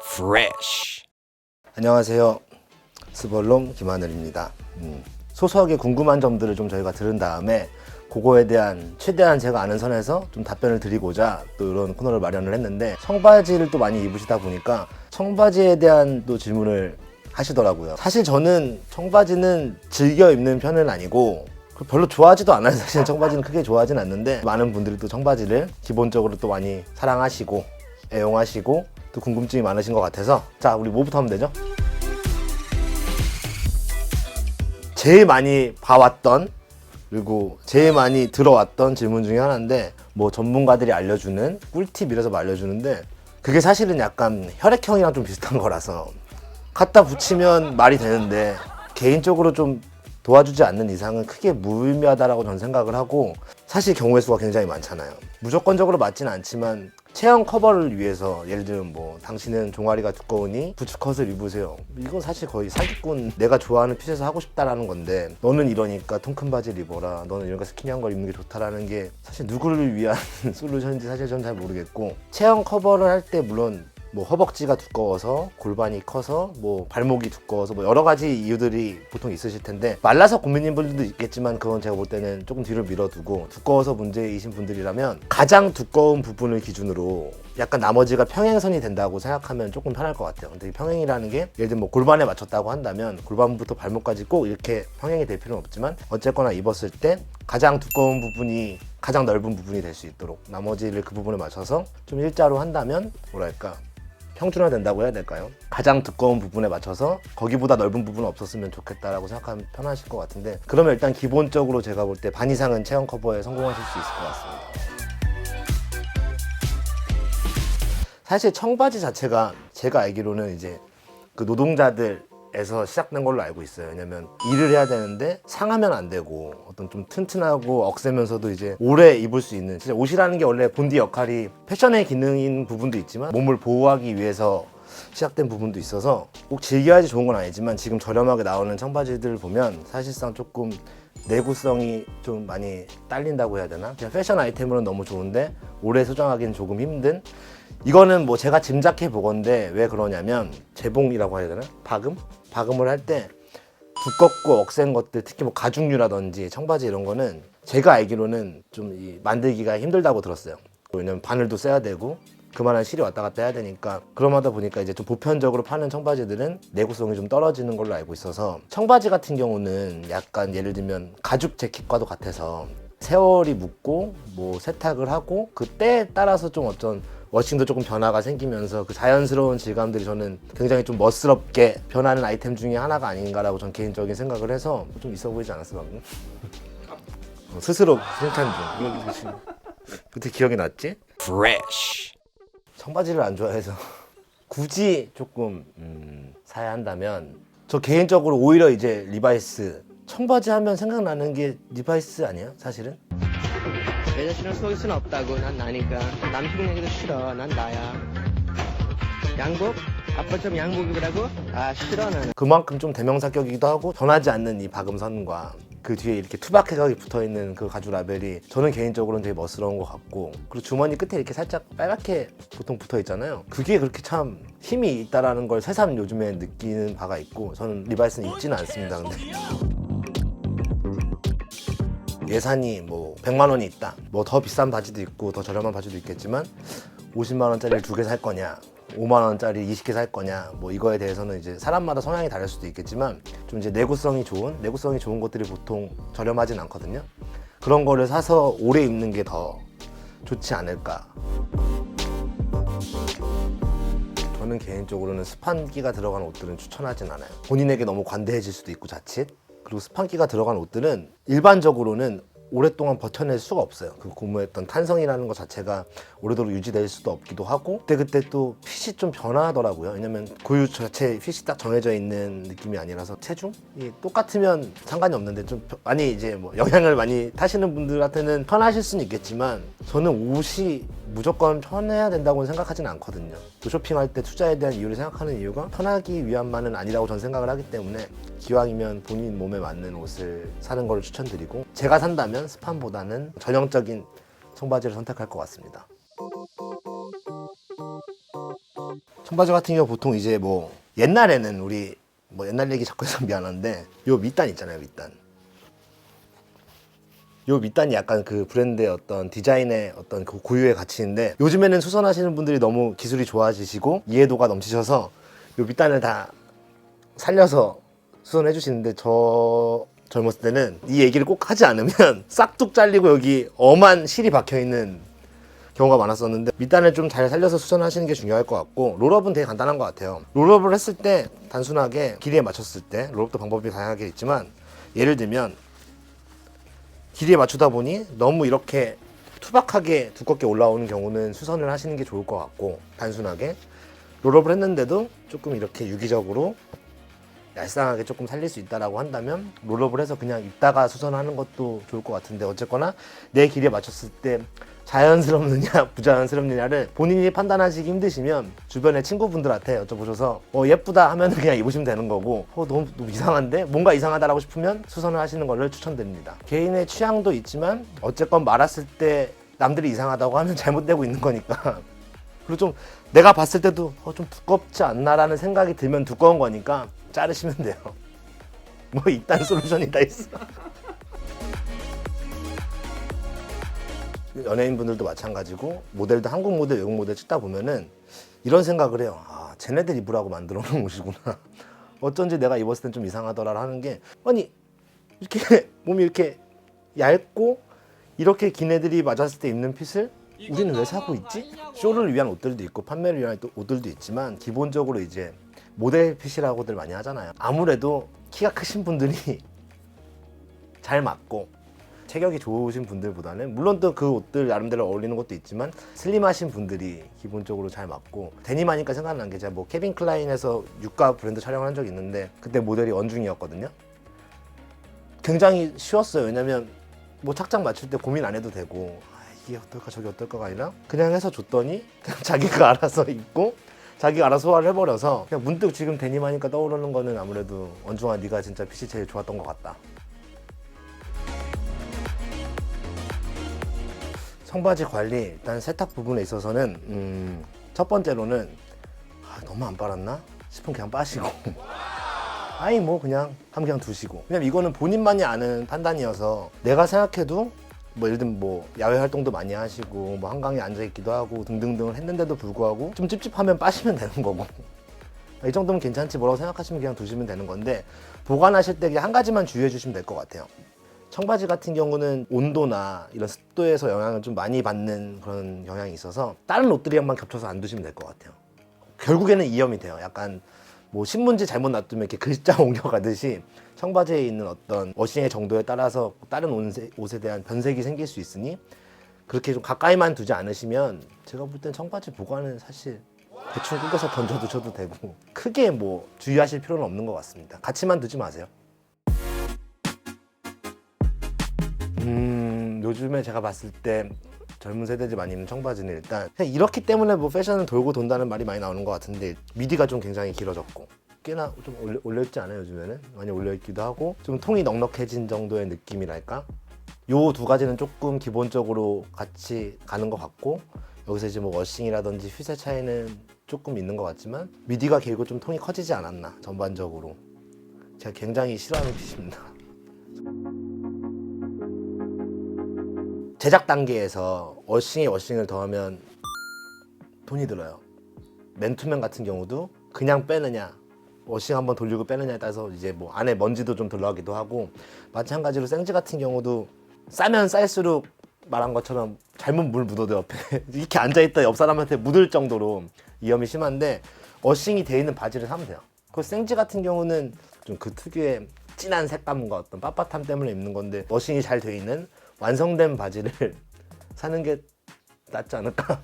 Fresh. 안녕하세요. 스벌롬 김하늘입니다. 소소하게 궁금한 점들을 좀 저희가 들은 다음에 그거에 대한 최대한 제가 아는 선에서 좀 답변을 드리고자 또 이런 코너를 마련을 했는데, 청바지를 또 많이 입으시다 보니까 청바지에 대한 또 질문을 하시더라고요. 사실 저는 청바지는 즐겨 입는 편은 아니고 별로 좋아하지도 않아요. 사실 청바지는 크게 좋아하진 않는데, 많은 분들이 또 청바지를 기본적으로 또 많이 사랑하시고 애용하시고 또 궁금증이 많으신 것 같아서, 자, 우리 뭐부터 하면 되죠? 제일 많이 봐왔던 그리고 제일 많이 들어왔던 질문 중에 하나인데, 뭐 전문가들이 알려주는 꿀팁 이래서 알려주는데, 그게 사실은 약간 혈액형이랑 좀 비슷한 거라서 갖다 붙이면 말이 되는데, 개인적으로 좀 도와주지 않는 이상은 크게 무의미하다라고 저는 생각을 하고, 사실 경우의 수가 굉장히 많잖아요. 무조건적으로 맞지는 않지만 체형 커버를 위해서, 예를 들면 뭐 당신은 종아리가 두꺼우니 부츠컷을 입으세요, 이건 사실 거의 사기꾼, 내가 좋아하는 핏에서 하고 싶다라는 건데, 너는 이러니까 통큰 바지를 입어라, 너는 이러니까 스키니한 걸 입는 게 좋다라는 게 사실 누구를 위한 솔루션인지 사실 저는 잘 모르겠고, 체형 커버를 할 때 물론 뭐 허벅지가 두꺼워서, 골반이 커서, 뭐 발목이 두꺼워서, 뭐 여러 가지 이유들이 보통 있으실 텐데, 말라서 고민인 분들도 있겠지만 그건 제가 볼 때는 조금 뒤로 밀어두고, 두꺼워서 문제이신 분들이라면 가장 두꺼운 부분을 기준으로 약간 나머지가 평행선이 된다고 생각하면 조금 편할 것 같아요. 근데 이 평행이라는 게 예를 들면 뭐 골반에 맞췄다고 한다면 골반부터 발목까지 꼭 이렇게 평행이 될 필요는 없지만, 어쨌거나 입었을 때 가장 두꺼운 부분이 가장 넓은 부분이 될 수 있도록 나머지를 그 부분에 맞춰서 좀 일자로 한다면, 뭐랄까, 평준화 된다고 해야 될까요? 가장 두꺼운 부분에 맞춰서 거기보다 넓은 부분은 없었으면 좋겠다라고 생각하면 편하실 것 같은데, 그러면 일단 기본적으로 제가 볼 때 반 이상은 체형 커버에 성공하실 수 있을 것 같습니다. 사실 청바지 자체가 제가 알기로는 이제 그 노동자들에서 시작된 걸로 알고 있어요. 왜냐면 일을 해야 되는데 상하면 안 되고, 어떤 좀 튼튼하고 억세면서도 이제 오래 입을 수 있는, 진짜 옷이라는 게 원래 본디 역할이 패션의 기능인 부분도 있지만 몸을 보호하기 위해서 시작된 부분도 있어서 꼭 즐겨야지 좋은 건 아니지만, 지금 저렴하게 나오는 청바지들을 보면 사실상 조금 내구성이 좀 많이 딸린다고 해야 되나? 그냥 패션 아이템으로는 너무 좋은데 오래 소장하기는 조금 힘든, 이거는 뭐 제가 짐작해 보건데, 왜 그러냐면 재봉이라고 해야 되나? 박음을 할 때 두껍고 억센 것들, 특히 뭐 가죽류라든지 청바지 이런 거는 제가 알기로는 좀 만들기가 힘들다고 들었어요. 왜냐면 바늘도 써야 되고 그만한 실이 왔다 갔다 해야 되니까, 그러다 보니까 이제 좀 보편적으로 파는 청바지들은 내구성이 좀 떨어지는 걸로 알고 있어서, 청바지 같은 경우는 약간 예를 들면 가죽 재킷과도 같아서 세월이 묻고 뭐 세탁을 하고 그 때에 따라서 좀 어떤 워싱도 조금 변화가 생기면서 그 자연스러운 질감들이 저는 굉장히 좀 멋스럽게 변하는 아이템 중에 하나가 아닌가라고 전 개인적인 생각을 해서, 좀 있어 보이지 않았어 방금? 스스로 칭찬 중. 그때 기억이 났지? Fresh. 청바지를 안 좋아해서 굳이 조금 사야 한다면, 저 개인적으로 오히려 이제 리바이스, 청바지 하면 생각나는 게 리바이스 아니야 사실은? 여자친구 속일 수는 없다고. 난 나니까. 남 흉내내기도 싫어. 난 나야. 양복? 아빠처럼 양복 입으라고? 아 싫어 나는. 그만큼 좀 대명사격이기도 하고, 변하지 않는 이 박음선과 그 뒤에 이렇게 투박하게 붙어있는 그 가죽 라벨이 저는 개인적으로는 되게 멋스러운 것 같고, 그리고 주머니 끝에 이렇게 살짝 빨갛게 보통 붙어 있잖아요. 그게 그렇게 참 힘이 있다라는 걸 새삼 요즘에 느끼는 바가 있고, 저는 리바이스는 입지는 않습니다. 근데 예산이 뭐 100만 원이 있다, 뭐 더 비싼 바지도 있고 더 저렴한 바지도 있겠지만 50만 원짜리를 2개 살 거냐, 5만 원짜리 20개 살 거냐, 뭐 이거에 대해서는 이제 사람마다 성향이 다를 수도 있겠지만, 좀 이제 내구성이 좋은 것들이 보통 저렴하진 않거든요. 그런 거를 사서 오래 입는 게 더 좋지 않을까. 저는 개인적으로는 스판기가 들어간 옷들은 추천하진 않아요. 본인에게 너무 관대해질 수도 있고 자칫. 그리고 스판기가 들어간 옷들은 일반적으로는 오랫동안 버텨낼 수가 없어요. 그 고무했던 탄성이라는 것 자체가 오래도록 유지될 수도 없기도 하고, 그때 또 핏이 좀 변화하더라고요. 왜냐면 고유 자체 핏이 딱 정해져 있는 느낌이 아니라서, 체중이 똑같으면 상관이 없는데 좀 많이 이제 뭐 영향을 많이 타시는 분들한테는 편하실 수는 있겠지만, 저는 옷이 무조건 편해야 된다고 생각하진 않거든요. 또 쇼핑할 때 투자에 대한 이유를 생각하는 이유가 편하기 위함만은 아니라고 저는 생각을 하기 때문에, 기왕이면 본인 몸에 맞는 옷을 사는 걸 추천드리고, 제가 산다면 스판보다는 전형적인 청바지를 선택할 것 같습니다. 청바지 같은 경우 보통 이제 뭐 옛날에는 우리 뭐 옛날 얘기 자꾸 해서 미안한데 요 밑단 있잖아요, 밑단. 요 밑단이 약간 그 브랜드의 어떤 디자인의 어떤 그 고유의 가치인데 요즘에는 수선하시는 분들이 너무 기술이 좋아지시고 이해도가 넘치셔서 요 밑단을 다 살려서 수선해 주시는데 저 젊었을 때는 이 얘기를 꼭 하지 않으면 싹둑 잘리고 여기 엄한 실이 박혀 있는 경우가 많았었는데 밑단을 좀 잘 살려서 수선하시는 게 중요할 것 같고 롤업은 되게 간단한 것 같아요. 롤업을 했을 때 단순하게 길이에 맞췄을 때 롤업도 방법이 다양하게 있지만 예를 들면 길이에 맞추다 보니 너무 이렇게 투박하게 두껍게 올라오는 경우는 수선을 하시는 게 좋을 것 같고 단순하게 롤업을 했는데도 조금 이렇게 유기적으로 얄쌍하게 조금 살릴 수 있다라고 한다면 롤업을 해서 그냥 입다가 수선하는 것도 좋을 것 같은데 어쨌거나 내 길이에 맞췄을 때 자연스럽느냐 부자연스럽느냐를 본인이 판단하시기 힘드시면 주변의 친구분들한테 여쭤보셔서 예쁘다 하면 그냥 입으시면 되는 거고 너무 이상한데? 뭔가 이상하다라고 싶으면 수선을 하시는 거를 추천드립니다. 개인의 취향도 있지만 어쨌건 말았을 때 남들이 이상하다고 하면 잘못되고 있는 거니까 그리고 좀 내가 봤을 때도 좀 두껍지 않나라는 생각이 들면 두꺼운 거니까 자르시면 돼요. 뭐 이딴 솔루션이 다 있어. 연예인분들도 마찬가지고 모델도 한국 모델, 외국 모델 찍다 보면은 이런 생각을 해요. 아, 쟤네들 입으라고 만들어 놓은 옷이구나. 어쩐지 내가 입었을 땐 좀 이상하더라 하는 게 아니 이렇게 몸이 이렇게 얇고 이렇게 긴 애들이 맞았을 때 입는 핏을 우리는 왜 사고 있지? 쇼를 위한 옷들도 있고 판매를 위한 옷들도 있지만 기본적으로 이제 모델 핏이라고들 많이 하잖아요. 아무래도 키가 크신 분들이 잘 맞고 체격이 좋으신 분들보다는 물론 또 그 옷들 나름대로 어울리는 것도 있지만 슬림하신 분들이 기본적으로 잘 맞고 데님 하니까 생각난 게 제가 뭐 케빈 클라인에서 유가 브랜드 촬영을 한 적이 있는데 그때 모델이 원중이었거든요. 굉장히 쉬웠어요. 왜냐면 뭐 착장 맞출 때 고민 안 해도 되고 이게 어떨까 저게 어떨까가 아니라 그냥 해서 줬더니 그냥 자기가 알아서 입고 자기가 알아서 소화를 해버려서 그냥 문득 지금 데님 하니까 떠오르는 거는 아무래도 원중아 네가 진짜 핏이 제일 좋았던 것 같다. 청바지 관리 일단 세탁 부분에 있어서는 첫 번째로는 너무 안 빨았나 싶으면 그냥 빠시고 아니 뭐 그냥 하면 그냥 두시고 왜냐면 이거는 본인만이 아는 판단이어서 내가 생각해도 뭐 예를 들면 뭐 야외 활동도 많이 하시고 뭐 한강에 앉아 있기도 하고 등등등을 했는데도 불구하고 좀 찝찝하면 빠시면 되는 거고 이 정도면 괜찮지 뭐라고 생각하시면 그냥 두시면 되는 건데 보관하실 때 그냥 한 가지만 주의해 주시면 될 것 같아요. 청바지 같은 경우는 온도나 이런 습도에서 영향을 좀 많이 받는 그런 영향이 있어서 다른 옷들이랑만 겹쳐서 안 두시면 될 것 같아요. 결국에는 이염이 돼요. 약간 뭐 신문지 잘못 놔두면 이렇게 글자 옮겨가듯이 청바지에 있는 어떤 워싱의 정도에 따라서 다른 옷에 대한 변색이 생길 수 있으니 그렇게 좀 가까이만 두지 않으시면 제가 볼 땐 청바지 보관은 사실 대충 꾸겨서 던져두셔도 되고 크게 뭐 주의하실 필요는 없는 것 같습니다. 같이만 두지 마세요. 요즘에 제가 봤을 때 젊은 세대들이 많이 입는 청바지는 일단 그냥 이렇기 때문에 뭐 패션을 돌고 돈다는 말이 많이 나오는 것 같은데 미디가 좀 굉장히 길어졌고 꽤나 좀 올려있지 않아요? 요즘에는 많이 올려있기도 하고 좀 통이 넉넉해진 정도의 느낌이랄까? 요 두 가지는 조금 기본적으로 같이 가는 것 같고 여기서 이제 뭐 워싱이라든지 핏의 차이는 조금 있는 것 같지만 미디가 길고 좀 통이 커지지 않았나 전반적으로 제가 굉장히 싫어하는 핏입니다. 제작 단계에서 워싱을 더하면 돈이 들어요. 맨투맨 같은 경우도 그냥 빼느냐 워싱 한번 돌리고 빼느냐에 따라서 이제 뭐 안에 먼지도 좀 들어가기도 하고 마찬가지로 생지 같은 경우도 싸면 쌀수록 말한 것처럼 잘못 물 묻어도 옆에 이렇게 앉아있다 옆 사람한테 묻을 정도로 위험이 심한데 워싱이 돼 있는 바지를 사면 돼요. 그 생지 같은 경우는 좀 그 특유의 진한 색감과 어떤 빳빳함 때문에 입는 건데 워싱이 잘 돼 있는 완성된 바지를 사는 게 낫지 않을까?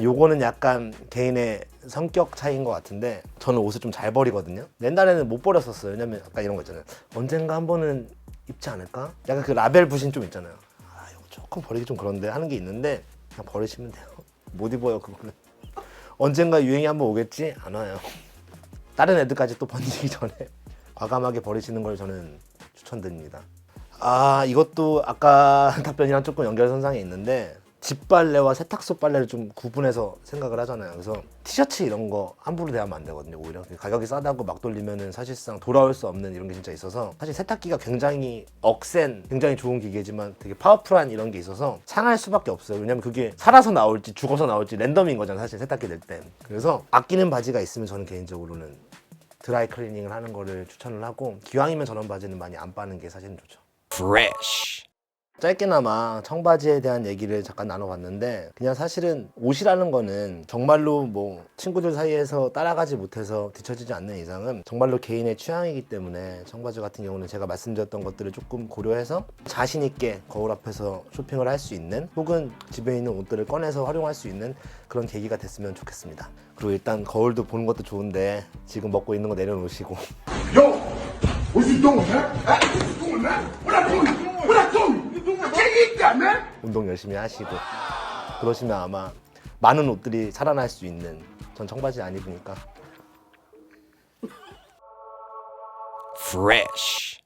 요거는 약간 개인의 성격 차이인 것 같은데 저는 옷을 좀 잘 버리거든요. 옛날에는 못 버렸었어요. 왜냐면 아까 이런 거 있잖아요. 언젠가 한 번은 입지 않을까? 약간 그 라벨 부신 좀 있잖아요. 이거 조금 버리기 좀 그런데 하는 게 있는데 그냥 버리시면 돼요. 못 입어요 그거는. 언젠가 유행이 한번 오겠지? 안 와요. 다른 애들까지 또 번지기 전에 과감하게 버리시는 걸 저는 추천드립니다. 이것도 아까 답변이랑 조금 연결선상에 있는데 집빨래와 세탁소 빨래를 좀 구분해서 생각을 하잖아요. 그래서 티셔츠 이런 거 함부로 대하면 안 되거든요. 오히려 가격이 싸다고 막 돌리면은 사실상 돌아올 수 없는 이런 게 진짜 있어서, 사실 세탁기가 굉장히 억센 굉장히 좋은 기계지만 되게 파워풀한 이런 게 있어서 상할 수밖에 없어요. 왜냐면 그게 살아서 나올지 죽어서 나올지 랜덤인 거잖아요, 사실 세탁기 낼 땐. 그래서 아끼는 바지가 있으면 저는 개인적으로는 드라이 클리닝을 하는 거를 추천을 하고, 기왕이면 저런 바지는 많이 안 빠는 게 사실은 좋죠. Fresh. 짧게나마 청바지에 대한 얘기를 잠깐 나눠봤는데, 그냥 사실은 옷이라는 거는 정말로 뭐 친구들 사이에서 따라가지 못해서 뒤처지지 않는 이상은 정말로 개인의 취향이기 때문에, 청바지 같은 경우는 제가 말씀드렸던 것들을 조금 고려해서 자신 있게 거울 앞에서 쇼핑을 할 수 있는, 혹은 집에 있는 옷들을 꺼내서 활용할 수 있는 그런 계기가 됐으면 좋겠습니다. 그리고 일단 거울도 보는 것도 좋은데 지금 먹고 있는 거 내려놓으시고 Yo, what you doing, man? What you doing, man? What I doing? What I doing? I can't eat that, man. 운동 열심히 하시고 그러시면 아마 많은 옷들이 살아날 수 있는, 전 청바지 안 입으니까 Fresh.